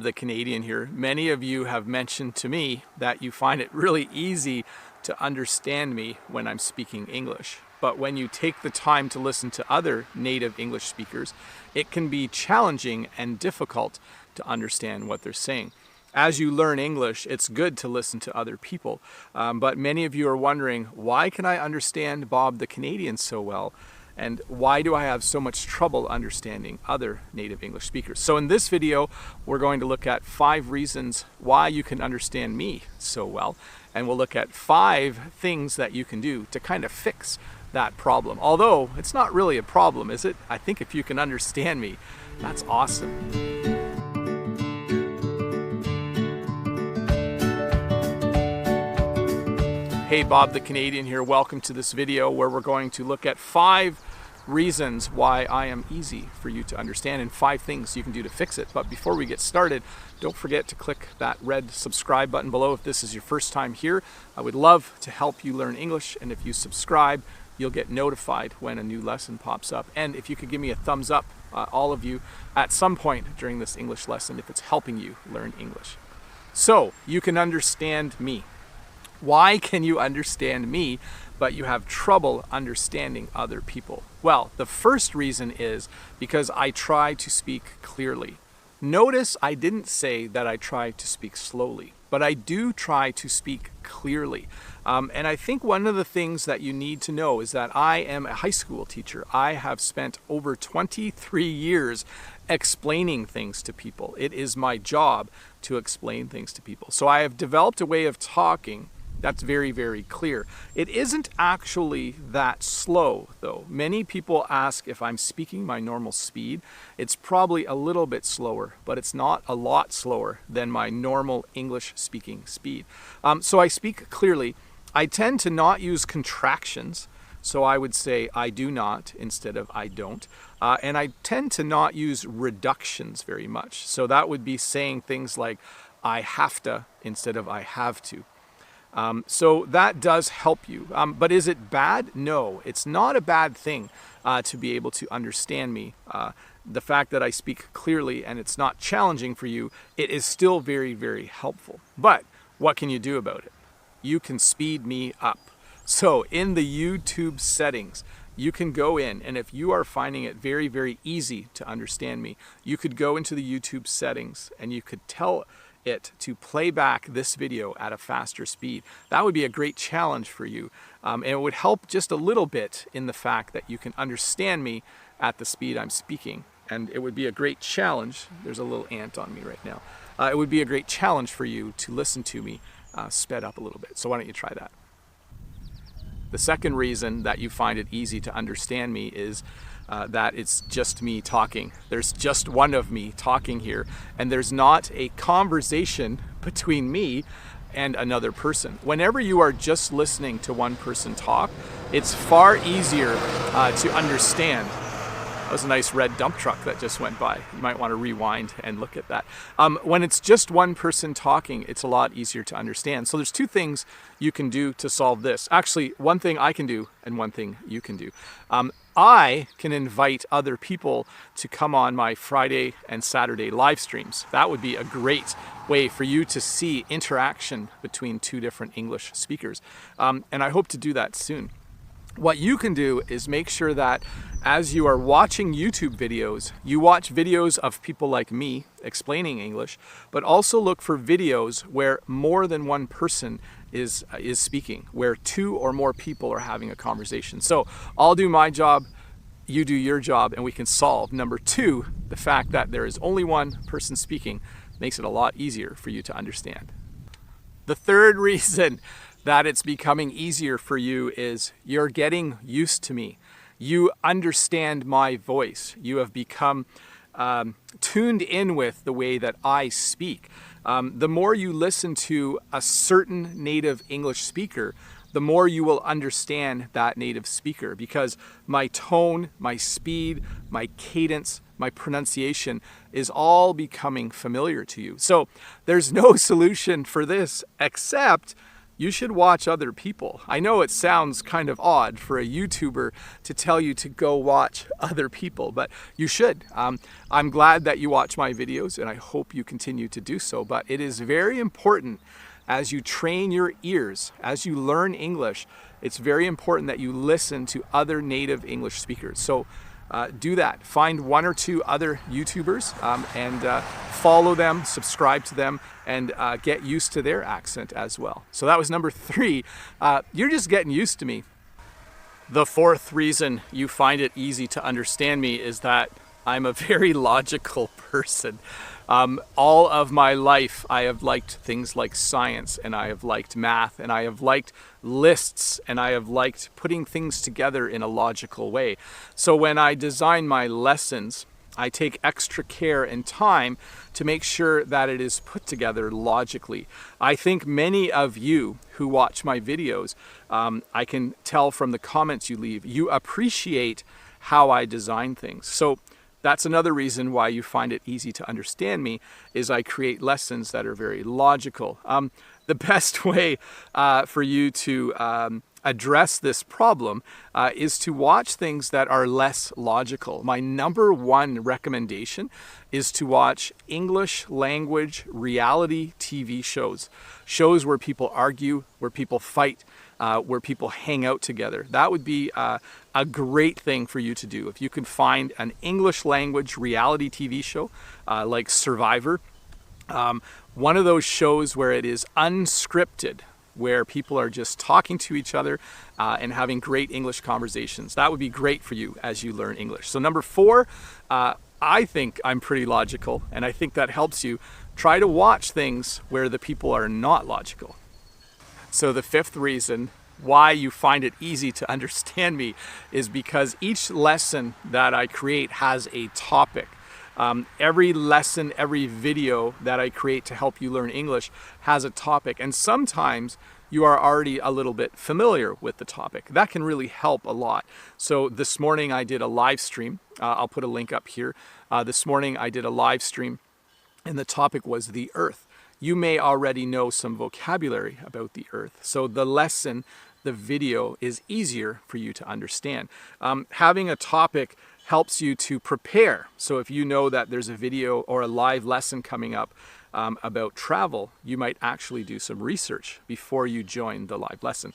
The Canadian here. Many of you have mentioned to me that you find it really easy to understand me when I'm speaking English. But when you take the time to listen to other native English speakers, it can be challenging and difficult to understand what they're saying. As you learn English, it's good to listen to other people. But many of you are wondering, why can I understand Bob the Canadian so well? And why do I have so much trouble understanding other native English speakers? So in this video, we're going to look at 5 reasons why you can understand me so well. And we'll look at 5 things that you can do to kind of fix that problem. Although it's not really a problem, is it? I think if you can understand me, that's awesome. Hey, Bob the Canadian here. Welcome to this video where we're going to look at 5 reasons why I am easy for you to understand and 5 things you can do to fix it. But before we get started, don't forget to click that red subscribe button below if this is your first time here. I would love to help you learn English, and if you subscribe, you'll get notified when a new lesson pops up. And if you could give me a thumbs up, all of you, at some point during this English lesson if it's helping you learn English. So, you can understand me. Why can you understand me, but you have trouble understanding other people? Well, the first reason is because I try to speak clearly. Notice I didn't say that I try to speak slowly, but I do try to speak clearly. And I think one of the things that you need to know is that I am a high school teacher. I have spent over 23 years explaining things to people. It is my job to explain things to people. So I have developed a way of talking that's very, very clear. It isn't actually that slow, though. Many people ask if I'm speaking my normal speed. It's probably a little bit slower, but it's not a lot slower than my normal English speaking speed. So I speak clearly. I tend to not use contractions. So I would say I do not instead of I don't. And I tend to not use reductions very much. So that would be saying things like I have to instead of I have to. So that does help you. But is it bad? No, it's not a bad thing to be able to understand me. The fact that I speak clearly and it's not challenging for you, it is still very, very helpful. But what can you do about it? You can speed me up. So in the YouTube settings, you can go in, and if you are finding it very, very easy to understand me, you could go into the YouTube settings and you could tell it to play back this video at a faster speed. That would be a great challenge for you. And it would help just a little bit in the fact that you can understand me at the speed I'm speaking. And it would be a great challenge. There's a little ant on me right now. It would be a great challenge for you to listen to me sped up a little bit. So why don't you try that? The second reason that you find it easy to understand me is that it's just me talking. There's just one of me talking here, and there's not a conversation between me and another person. Whenever you are just listening to one person talk, it's far easier to understand. That was a nice red dump truck that just went by. You might want to rewind and look at that. When it's just one person talking, it's a lot easier to understand. So there's 2 things you can do to solve this. Actually, one thing I can do and one thing you can do. I can invite other people to come on my Friday and Saturday live streams. That would be a great way for you to see interaction between 2 different English speakers. And I hope to do that soon. What you can do is make sure that as you are watching YouTube videos, you watch videos of people like me explaining English, but also look for videos where more than one person is speaking, where 2 or more people are having a conversation. So I'll do my job, you do your job, and we can solve. Number 2, the fact that there is only one person speaking makes it a lot easier for you to understand. The third reason that it's becoming easier for you is you're getting used to me. You understand my voice. You have become tuned in with the way that I speak. The more you listen to a certain native English speaker, the more you will understand that native speaker, because my tone, my speed, my cadence, my pronunciation is all becoming familiar to you. So there's no solution for this except you should watch other people. I know it sounds kind of odd for a YouTuber to tell you to go watch other people, but you should. I'm glad that you watch my videos, and I hope you continue to do so, but it is very important as you train your ears, as you learn English, it's very important that you listen to other native English speakers. So do that. Find one or two other YouTubers and follow them, subscribe to them, and get used to their accent as well. So that was number 3. You're just getting used to me. The 4th reason you find it easy to understand me is that I'm a very logical person. All of my life, I have liked things like science, and I have liked math, and I have liked lists, and I have liked putting things together in a logical way. So when I design my lessons, I take extra care and time to make sure that it is put together logically. I think many of you who watch my videos, I can tell from the comments you leave, you appreciate how I design things. So that's another reason why you find it easy to understand me, is I create lessons that are very logical. The best way for you to address this problem is to watch things that are less logical. My number 1 recommendation is to watch English language reality TV shows. Shows where people argue, where people fight, where people hang out together. That would be a great thing for you to do. If you can find an English language reality TV show like Survivor, one of those shows where it is unscripted, where people are just talking to each other and having great English conversations. That would be great for you as you learn English. So number 4, I think I'm pretty logical, and I think that helps you. Try to watch things where the people are not logical. So the 5th reason why you find it easy to understand me is because each lesson that I create has a topic. Every lesson, every video that I create to help you learn English has a topic, and sometimes you are already a little bit familiar with the topic. That can really help a lot. So this morning I did a live stream. I'll put a link up here. This morning I did a live stream, and the topic was the Earth. You may already know some vocabulary about the Earth, so the lesson, the video, is easier for you to understand. Having a topic helps you to prepare. So if you know that there's a video or a live lesson coming up about travel, you might actually do some research before you join the live lesson.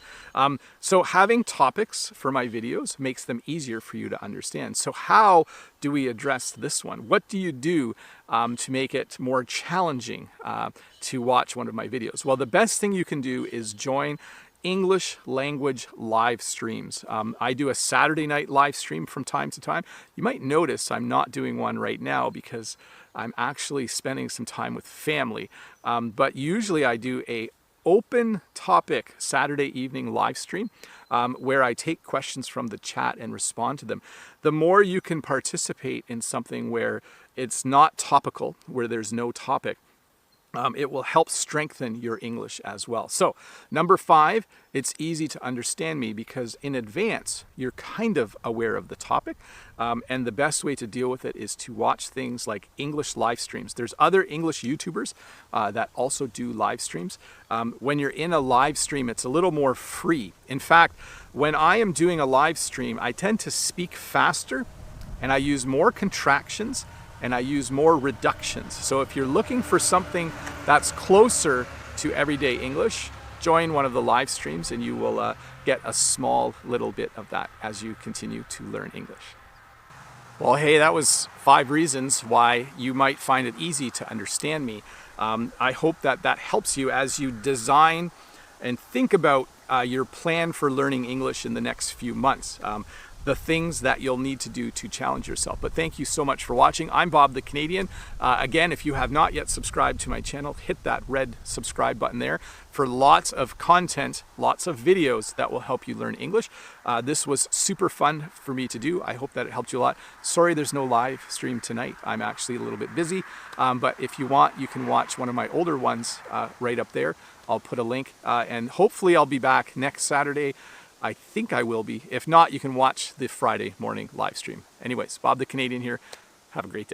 So having topics for my videos makes them easier for you to understand. So how do we address this one? What do you do to make it more challenging to watch one of my videos? Well, the best thing you can do is join English language live streams. I do a Saturday night live stream from time to time. You might notice I'm not doing one right now because I'm actually spending some time with family. But usually I do a open topic Saturday evening live stream where I take questions from the chat and respond to them. The more you can participate in something where it's not topical, where there's no topic, it will help strengthen your English as well. So, number 5, it's easy to understand me because in advance, you're kind of aware of the topic. And the best way to deal with it is to watch things like English live streams. There's other English YouTubers that also do live streams. When you're in a live stream, it's a little more free. In fact, when I am doing a live stream, I tend to speak faster and I use more contractions and I use more reductions. So if you're looking for something that's closer to everyday English, join one of the live streams and you will get a small little bit of that as you continue to learn English. Well, hey, that was 5 reasons why you might find it easy to understand me. I hope that that helps you as you design and think about your plan for learning English in the next few months. The things that you'll need to do to challenge yourself. But thank you so much for watching. I'm Bob the Canadian. Again, if you have not yet subscribed to my channel, hit that red subscribe button there for lots of content, lots of videos that will help you learn English. This was super fun for me to do. I hope that it helped you a lot. Sorry there's no live stream tonight. I'm actually a little bit busy. But if you want, you can watch one of my older ones right up there. I'll put a link and hopefully I'll be back next Saturday. I think I will be. If not, you can watch the Friday morning live stream. Anyways, Bob the Canadian here. Have a great day.